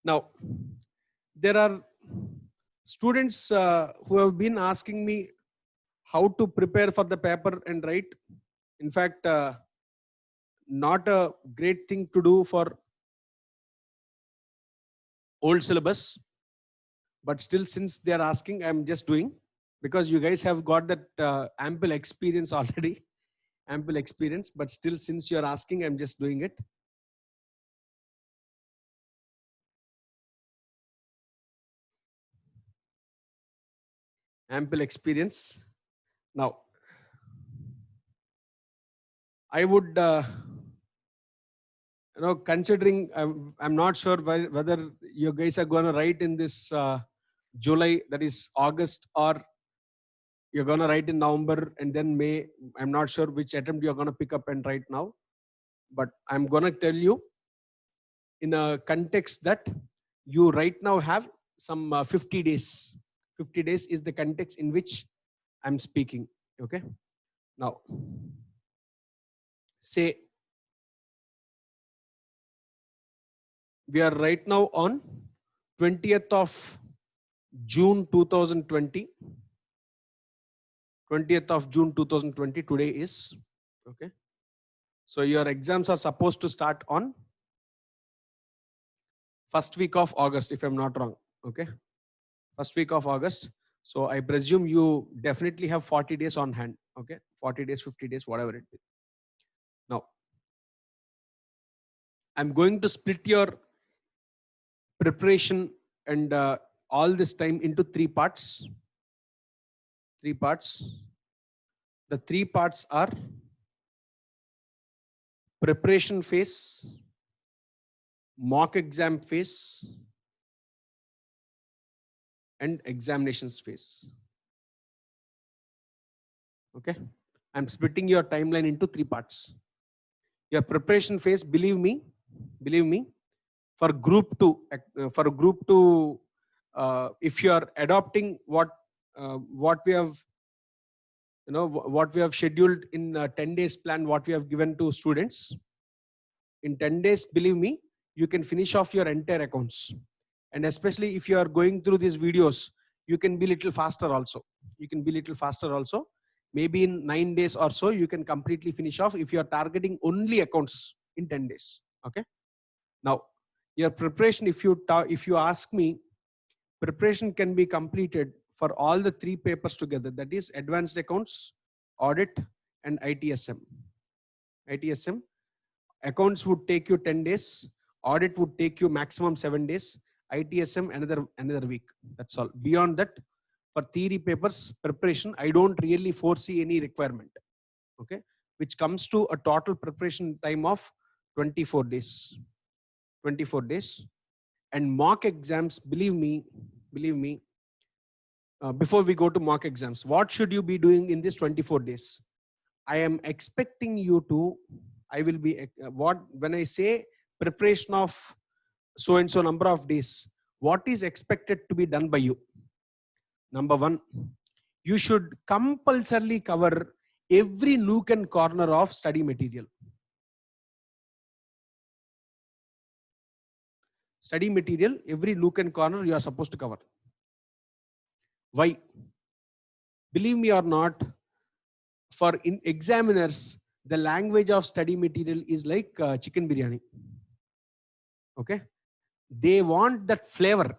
Now, there are students who have been asking me how to prepare for the paper and write. In fact, not a great thing to do for old syllabus, but still, since they are asking, I'm just doing, because you guys have got that ample experience already, ample experience, but still, since you're asking, I'm just doing it. Ample experience. Now, I would, considering, I'm not sure whether you guys are going to write in this July, that is August, or you're going to write in November and then May. I'm not sure which attempt you're going to pick up and write now, but I'm going to tell you in a context that you right now have some 50 days. 50 days is the context in which I'm speaking. Okay. Now, say we are right now on 20th of June 2020. 20th of June 2020 today is. Okay. So your exams are supposed to start on first week of August, if I'm not wrong. Okay. First week of August. So I presume you definitely have 40 days on hand. Okay. 40 days, 50 days, whatever it is. Now, I'm going to split your preparation and all this time into three parts. Three parts. The three parts are preparation phase, mock exam phase, and examinations phase. Okay. I'm splitting your timeline into three parts. Your preparation phase, believe me, for group two, if you are adopting what we have, what we have scheduled in 10 days plan, what we have given to students, in 10 days, believe me, you can finish off your entire accounts. And especially if you are going through these videos, you can be little faster also. Maybe in 9 days or so, you can completely finish off if you are targeting only accounts in 10 days. Okay. Now, your preparation, if you ask me, preparation can be completed for all the three papers together. That is advanced accounts, audit, and ITSM. ITSM. Accounts would take you 10 days. Audit would take you maximum 7 days. ITSM another week. That's all. Beyond that, for theory papers preparation, I don't really foresee any requirement. Okay, which comes to a total preparation time of 24 days. 24 days. And mock exams, believe me, before we go to mock exams, what should you be doing in this 24 days? I am expecting you to, when I say preparation of so and so number of days, what is expected to be done by you? Number one, you should compulsorily cover every nook and corner of study material. Study material, every nook and corner you are supposed to cover. Why? Believe me or not, for examiners, the language of study material is like chicken biryani. Okay. They want that flavor.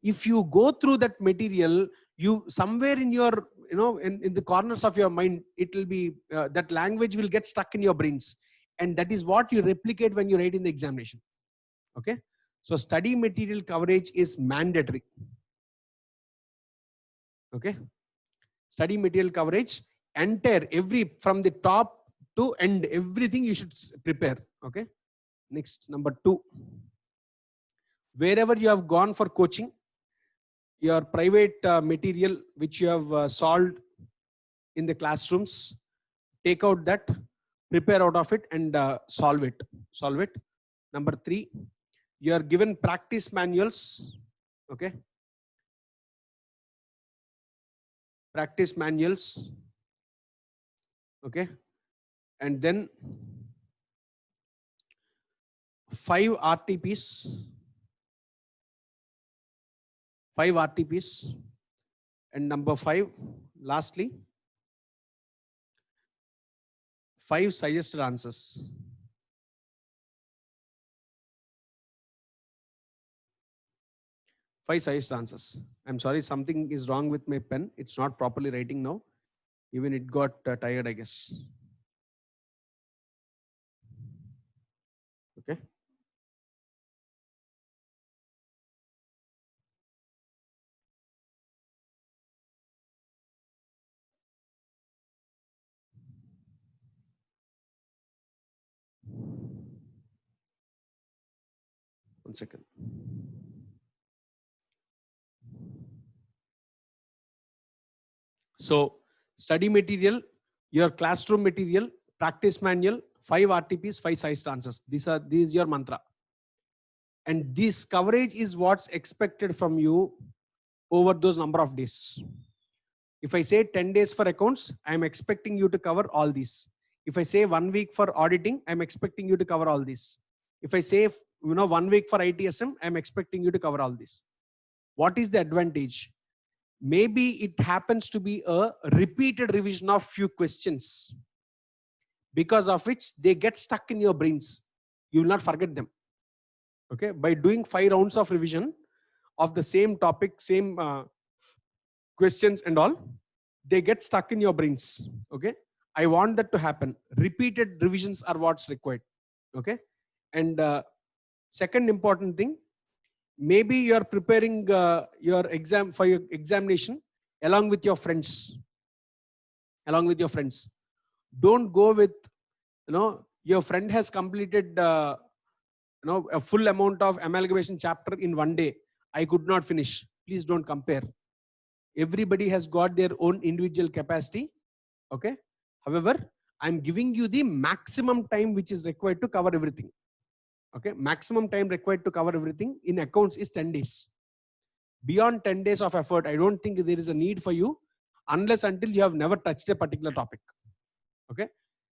If you go through that material, you somewhere in your, in the corners of your mind, it will be, that language will get stuck in your brains. And that is what you replicate when you write in the examination. Okay. So study material coverage is mandatory. Okay. Study material coverage, entire, from the top to end, everything you should prepare. Okay. Next, number two, wherever you have gone for coaching, your private material which you have solved in the classrooms, take out that, prepare out of it, and solve it. Number three, you are given practice manuals. Okay. Practice manuals. Okay. And then 5 RTPs. 5 RTPs. And number 5, lastly, 5 suggested answers. Five suggested answers. I'm sorry, something is wrong with my pen. It's not properly writing now. Even it got tired, I guess. Okay. One second. So study material, your classroom material, practice manual, 5 RTPs, 5 sized answers. These is your mantra. And this coverage is what's expected from you over those number of days. If I say 10 days for accounts, I'm expecting you to cover all these. If I say 1 week for auditing, I'm expecting you to cover all this. If I say 1 week for ITSM, I'm expecting you to cover all this. What is the advantage? Maybe it happens to be a repeated revision of few questions, because of which they get stuck in your brains. You will not forget them. Okay, by doing 5 rounds of revision of the same topic, same questions and all, they get stuck in your brains. Okay, I want that to happen. Repeated revisions are what's required. Okay, and second important thing, maybe you are preparing your exam for your examination along with your friends. Along with your friends, don't go with your friend has completed a full amount of amalgamation chapter in 1 day. I could not finish. Please don't compare. Everybody has got their own individual capacity. Okay. However, I'm giving you the maximum time which is required to cover everything. Okay. Maximum time required to cover everything in accounts is 10 days. Beyond 10 days of effort, I don't think there is a need for you unless until you have never touched a particular topic. Okay.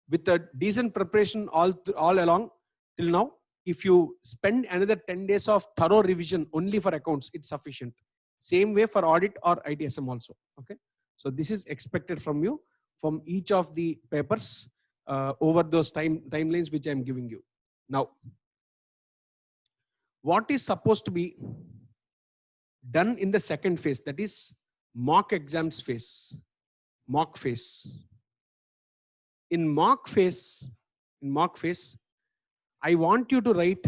With a decent preparation all along till now, if you spend another 10 days of thorough revision only for accounts, it's sufficient. Same way for audit or ITSM also. Okay. So this is expected from you from each of the papers over those timelines which I'm giving you. Now, what is supposed to be done in the second phase, that is mock exams phase, mock phase. In mock phase, I want you to write,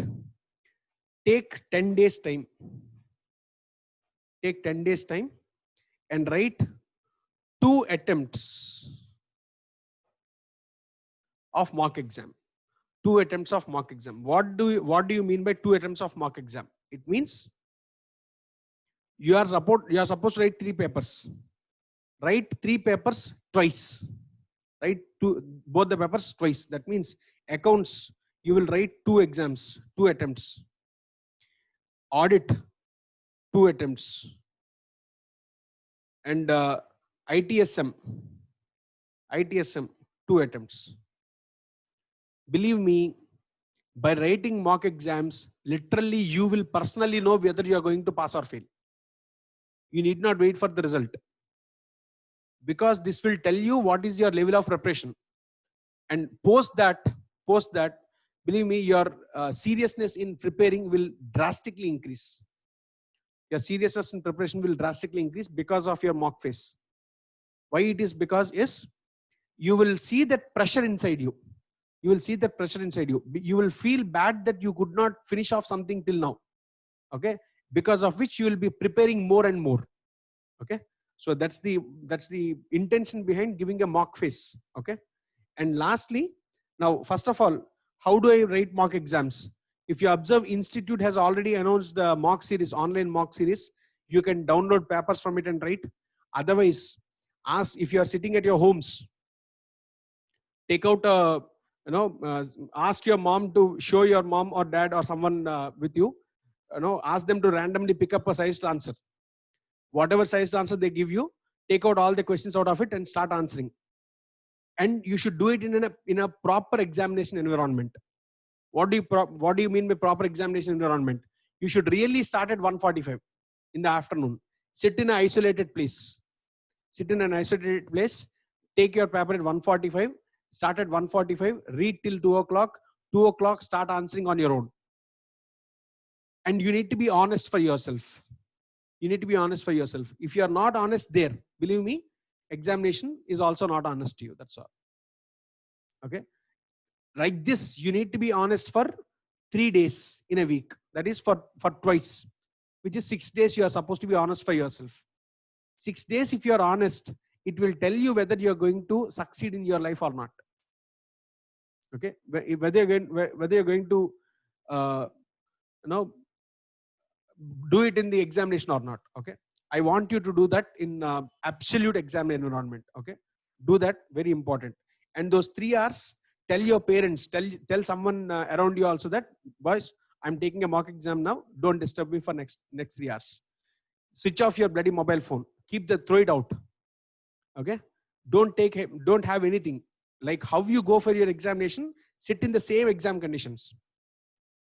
take 10 days time. Take 10 days time and write 2 attempts of mock exam. 2 attempts of mock exam. What do you mean by 2 attempts of mock exam? It means you are supposed to write 3 papers. Write 3 papers twice. Write both the papers twice. That means accounts, you will write 2 exams, 2 attempts. Audit, 2 attempts. And ITSM, 2 attempts. Believe me, by writing mock exams, literally you will personally know whether you are going to pass or fail. You need not wait for the result, because this will tell you what is your level of preparation. And post that, believe me, your seriousness in preparing will drastically increase. Your seriousness in preparation will drastically increase because of your mock phase. Why it is? Because you will see that pressure inside you. You will see that pressure inside you. You will feel bad that you could not finish off something till now. Okay, because of which you will be preparing more and more. Okay, so that's the intention behind giving a mock phase. Okay, and lastly, now first of all, how do I write mock exams? If you observe, Institute has already announced the mock series, online mock series. You can download papers from it and write. Otherwise, if you are sitting at your homes, take out a ask your mom to show your mom or dad or someone with you. Ask them to randomly pick up a sized answer. Whatever sized answer they give you, take out all the questions out of it and start answering. And you should do it in a proper examination environment. What do you mean by proper examination environment? You should really start at 1:45 in the afternoon. Sit in an isolated place. Sit in an isolated place. Take your paper at 1:45. Start at 1:45. Read till 2 o'clock. 2 o'clock, start answering on your own. And you need to be honest for yourself. You need to be honest for yourself. If you are not honest there, believe me, examination is also not honest to you. That's all. Okay. Like this, you need to be honest for 3 days in a week. That is for twice, which is 6 days. You are supposed to be honest for yourself. 6 days, if you are honest, it will tell you whether you are going to succeed in your life or not. Okay. Whether you're going to, do it in the examination or not. Okay. I want you to do that in absolute exam environment. Okay. Do that. Very important. And those 3 hours, tell your parents, tell someone around you also that, boys, I'm taking a mock exam now. Don't disturb me for next 3 hours. Switch off your bloody mobile phone. Throw it out. Okay. Don't have anything. Like how you go for your examination, sit in the same exam conditions.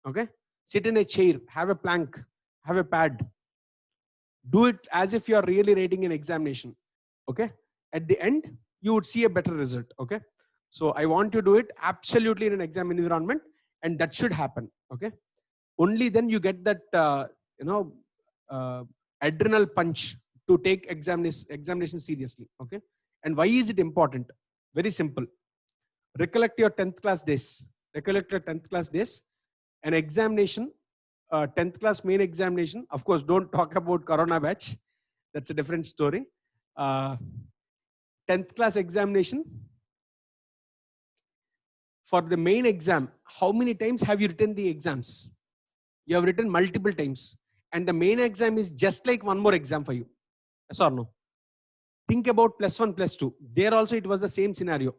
Okay. Sit in a chair, have a plank, have a pad. Do it as if you are really writing an examination. Okay. At the end, you would see a better result. Okay. So I want you to do it absolutely in an exam environment, and that should happen. Okay. Only then you get that, adrenal punch to take examination seriously. Okay. And why is it important? Very simple. Recollect your 10th class days. Recollect your 10th class days. An examination, 10th class main examination. Of course, don't talk about Corona batch. That's a different story. 10th class examination. For the main exam, how many times have you written the exams? You have written multiple times. And the main exam is just like one more exam for you. Yes or no? Think about +1, +2. There also it was the same scenario.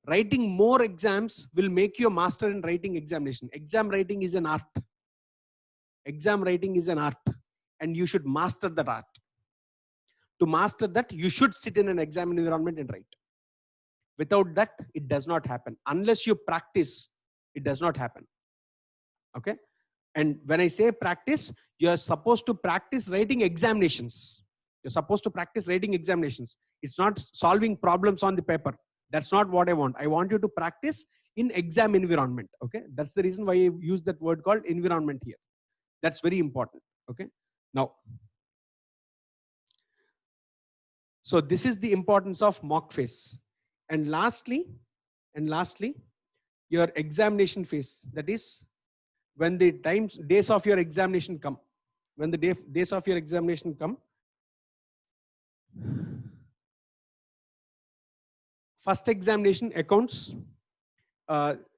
Writing more exams will make you a master in writing examination. Exam writing is an art. Exam writing is an art. And you should master that art. To master that, you should sit in an exam environment and write. Without that, it does not happen. Unless you practice, it does not happen. Okay? And when I say practice, you are supposed to practice writing examinations. You're supposed to practice writing examinations. It's not solving problems on the paper. That's not what I want. I want you to practice in exam environment. Okay? That's the reason why I use that word called environment here. That's very important. Okay? Now, so this is the importance of mock phase. And lastly, your examination phase. That is when the days of your examination come. When the days of your examination come, first examination, accounts.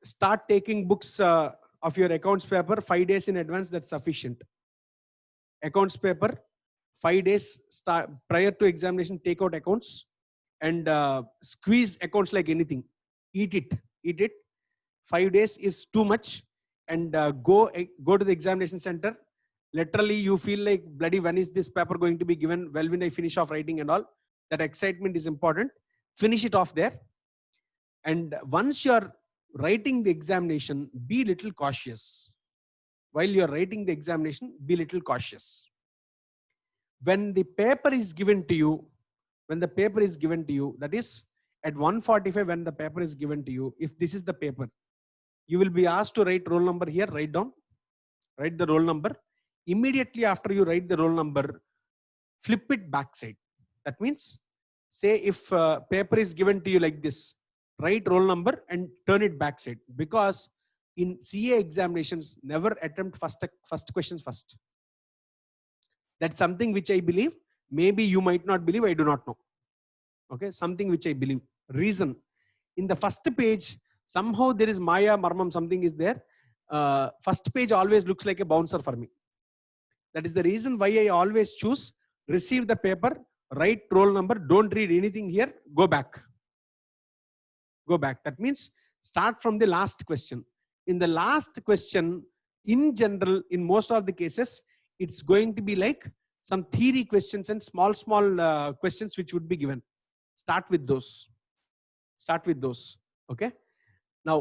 Start taking books of your accounts paper 5 days in advance. That's sufficient. Accounts paper, 5 days prior to examination, take out accounts and squeeze accounts like anything. Eat it. 5 days is too much. And go to the examination center. Literally, you feel like, bloody, when is this paper going to be given? Well, when I finish off writing and all, that excitement is important. Finish it off there. And once you're writing the examination, be little cautious. While you're writing the examination, be little cautious. When the paper is given to you, that is at 1:45 when the paper is given to you, if this is the paper, you will be asked to write roll number here, write the roll number. Immediately after you write the roll number, flip it backside. That means, say if paper is given to you like this, write roll number and turn it backside. Because in CA examinations, never attempt first questions first. That's something which I believe. Maybe you might not believe, I do not know. Okay, something which I believe. Reason, in the first page, somehow there is Maya, Marmam, something is there. First page always looks like a bouncer for me. That is the reason why I always choose, receive the paper, write roll number, don't read anything here, go back. Go back. That means start from the last question. In the last question, in general, in most of the cases, it's going to be like some theory questions and small questions which would be given. Start with those. Okay. Now,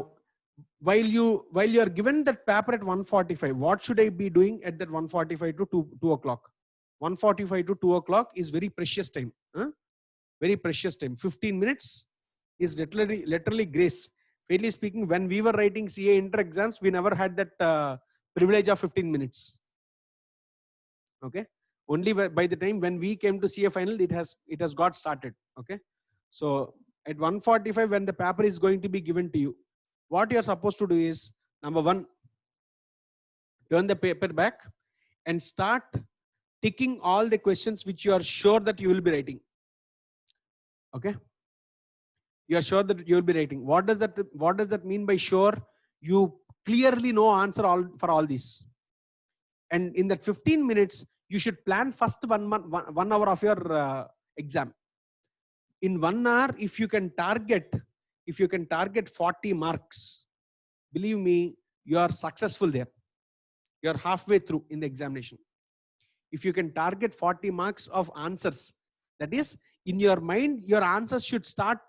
while you are given that paper at 1:45, what should I be doing at that 1:45 to 2 o'clock? 1:45 to 2 o'clock is very precious time. Very precious time. 15 minutes is literally grace. Fairly speaking, when we were writing CA inter exams, we never had that privilege of 15 minutes. Okay. Only by the time when we came to CA final, it has got started. Okay. So at 1:45, when the paper is going to be given to you, what you are supposed to do is, number one, turn the paper back and start ticking all the questions which you are sure that you will be writing. Okay. You are sure that you will be writing. What does that mean by sure? You clearly know answer for all these. And in that 15 minutes, you should plan first 1 hour of your exam. In 1 hour, if you can target 40 marks, believe me, you are successful there. You are halfway through in the examination. If you can target 40 marks of answers, that is, in your mind, your answers should start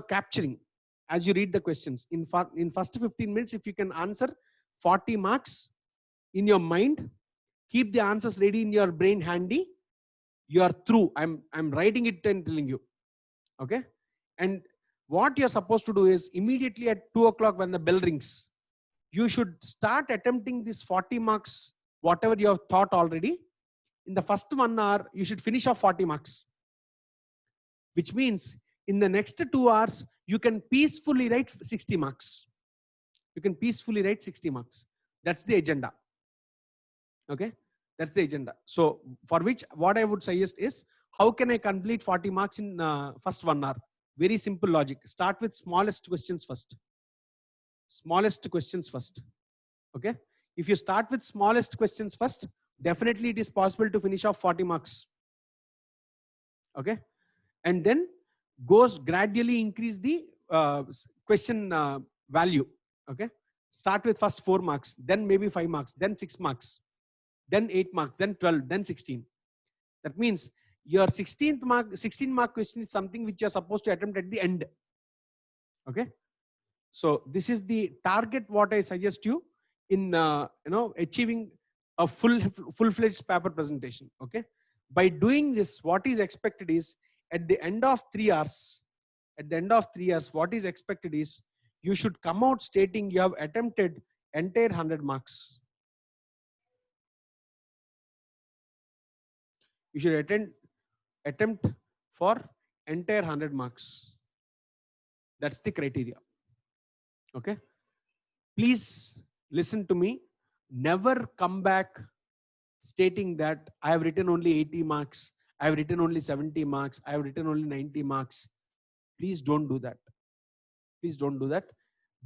capturing as you read the questions. In first 15 minutes, if you can answer 40 marks in your mind, keep the answers ready in your brain handy, you are through. I'm writing it and telling you. Okay. And what you're supposed to do is, immediately at 2 o'clock when the bell rings, you should start attempting this 40 marks, whatever you have thought already. In the first 1 hour, you should finish off 40 marks. Which means in the next 2 hours, you can peacefully write 60 marks. You can peacefully write 60 marks. That's the agenda. Okay. That's the agenda. So for which, what I would suggest is, how can I complete 40 marks in first 1 hour? Very simple logic. Start with smallest questions first. Smallest questions first. Okay. If you start with smallest questions first, definitely it is possible to finish off 40 marks. Okay. And then goes gradually increase the question value. Okay. Start with first 4 marks, then maybe 5 marks, then 6 marks, then 8 marks, then 12, then 16. That means your 16 mark question is something which you are supposed to attempt at the end. Okay. So this is the target what I suggest you in achieving a full-fledged paper presentation. Okay. By doing this, what is expected is, at the end of 3 hours, what is expected is, you should come out stating you have attempted entire 100 marks. You should attempt for entire 100 marks. That's the criteria. Okay. Please listen to me. Never come back stating that I have written only 80 marks. I have written only 70 marks. I have written only 90 marks. Please don't do that. Please don't do that.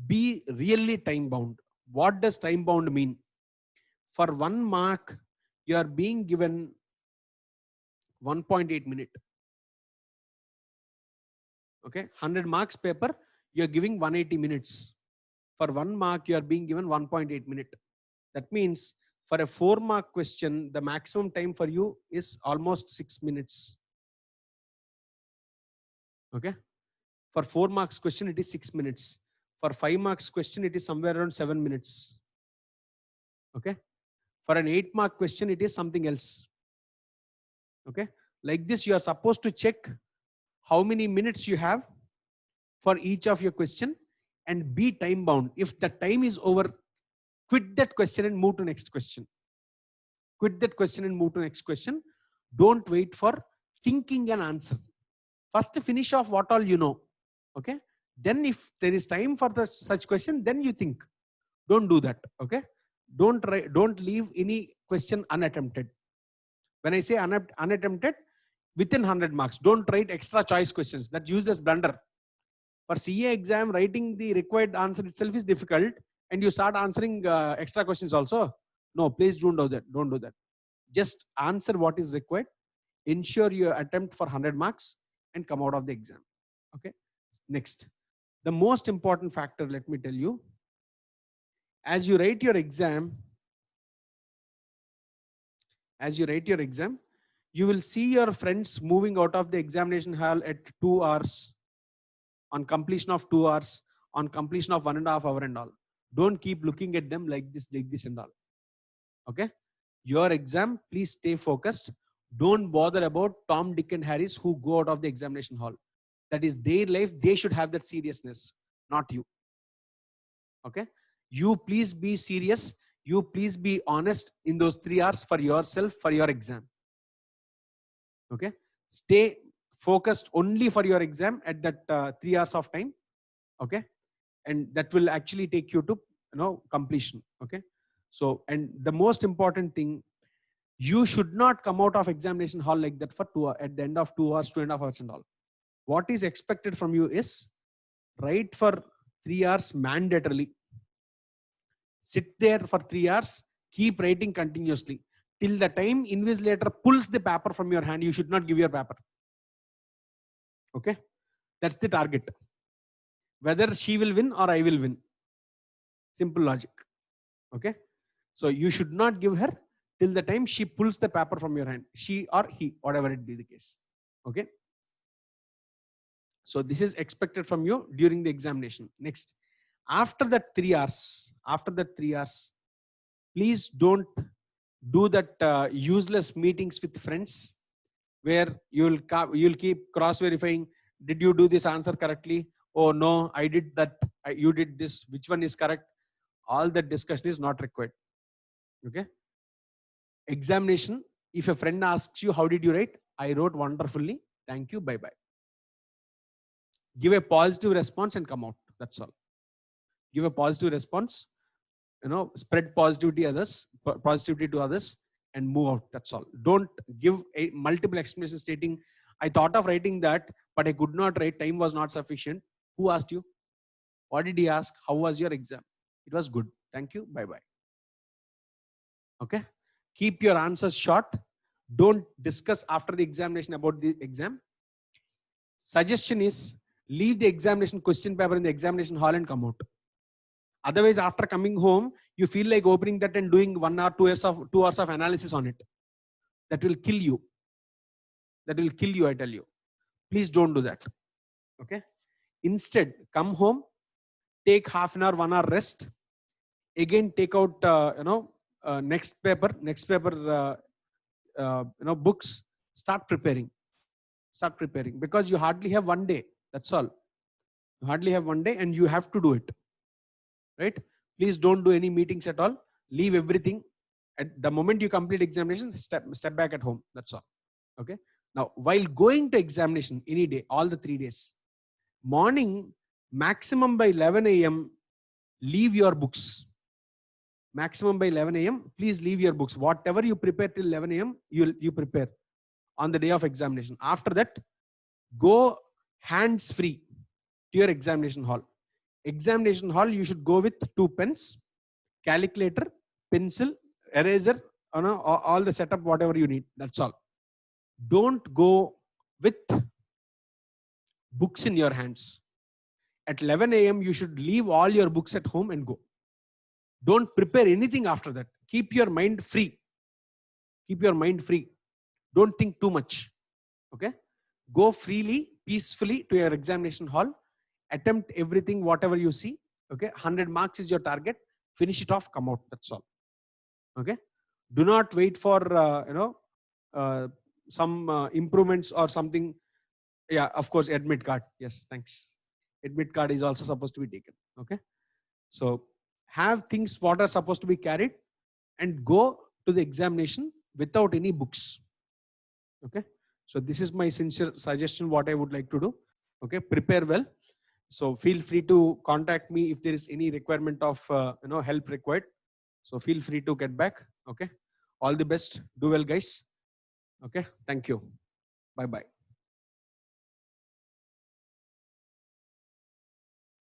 Be really time bound. What does time bound mean? For 1 mark, you are being given 1.8 minute. Okay. 100 marks paper, you are giving 180 minutes. For 1 mark, you are being given 1.8 minute. That means for a 4 mark question, the maximum time for you is almost 6 minutes. Okay. For 4 marks question, it is 6 minutes. For 5 marks question, it is somewhere around 7 minutes. Okay. For an 8 mark question, it is something else. Okay. Like this, you are supposed to check how many minutes you have for each of your question and be time bound. If the time is over, quit that question and move to next question. Quit that question and move to next question. Don't wait for thinking an answer. First finish off what all you know. Okay. Then if there is time for such question, then you think. Don't do that. Okay. Don't leave any question unattempted. When I say unattempted, within 100 marks, don't write extra choice questions. That useless blunder. For CA exam, writing the required answer itself is difficult, and you start answering extra questions also. No, please don't do that. Don't do that. Just answer what is required. Ensure you attempt for 100 marks and come out of the exam. Okay. Next, the most important factor, let me tell you, as you write your exam, you will see your friends moving out of the examination hall at 2 hours, on completion of 2 hours, on completion of 1.5 hours and all. Don't keep looking at them like this and all. Okay. Your exam, please stay focused. Don't bother about Tom, Dick and Harris who go out of the examination hall. That is their life. They should have that seriousness, not you. Okay. You please be serious. You please be honest in those 3 hours for yourself, for your exam. Okay. Stay focused only for your exam at that 3 hours of time. Okay. And that will actually take you to, completion. Okay. So, and the most important thing, you should not come out of examination hall like that for 2 hours, at the end of 2 hours, 2.5 hours and all. What is expected from you is write for 3 hours mandatorily. Sit there for 3 hours, keep writing continuously. Till the time invigilator pulls the paper from your hand, you should not give your paper. Okay. That's the target. Whether she will win or I will win. Simple logic. Okay. So you should not give her till the time she pulls the paper from your hand. She or he, whatever it be the case. Okay. So this is expected from you during the examination. Next, after that 3 hours, please don't do that useless meetings with friends where you'll keep cross verifying. Did you do this answer correctly? Oh no, I did that. You did this. Which one is correct? All that discussion is not required. Okay. Examination. If a friend asks you, how did you write? I wrote wonderfully. Thank you. Bye bye. Give a positive response and come out. That's all. Give a positive response. Spread positivity to others and move out. That's all. Don't give a multiple explanations stating, I thought of writing that, but I could not write. Time was not sufficient. Who asked you? What did he ask? How was your exam? It was good. Thank you. Bye bye. Okay. Keep your answers short. Don't discuss after the examination about the exam. Suggestion is leave the examination question paper in the examination hall and come out. Otherwise, after coming home, you feel like opening that and doing 1 hour, 2 hours of analysis on it. That will kill you. That will kill you, I tell you. Please don't do that. Okay. Instead, come home, take half an hour, 1 hour rest. Again, take out, next paper, books. Start preparing because you hardly have 1 day. That's all. You hardly have 1 day and you have to do it. Right? Please don't do any meetings at all. Leave everything. At the moment you complete examination, step back at home. That's all. Okay. Now, while going to examination any day, all the 3 days, morning, maximum by 11 a.m., leave your books. Maximum by 11 a.m., please leave your books. Whatever you prepare till 11 a.m., you prepare on the day of examination. After that, go hands free to your examination hall. Examination hall, you should go with 2 pens, calculator, pencil, eraser, all the setup, whatever you need. That's all. Don't go with books in your hands. At 11 a.m., you should leave all your books at home and go. Don't prepare anything after that. Keep your mind free. Keep your mind free. Don't think too much. Okay? Go freely, peacefully to your examination hall. Attempt everything, whatever you see. Okay? 100 marks is your target. Finish it off, come out. That's all. Okay? Do not wait for, some improvements or something. Yeah, of course, admit card. Yes, thanks. Admit card is also supposed to be taken. Okay? So, have things what are supposed to be carried and go to the examination without any books. Okay. So this is my sincere suggestion, what I would like to do. Okay. Prepare well. So feel free to contact me if there is any requirement of, help required. So feel free to get back. Okay. All the best. Do well, guys. Okay. Thank you. Bye-bye.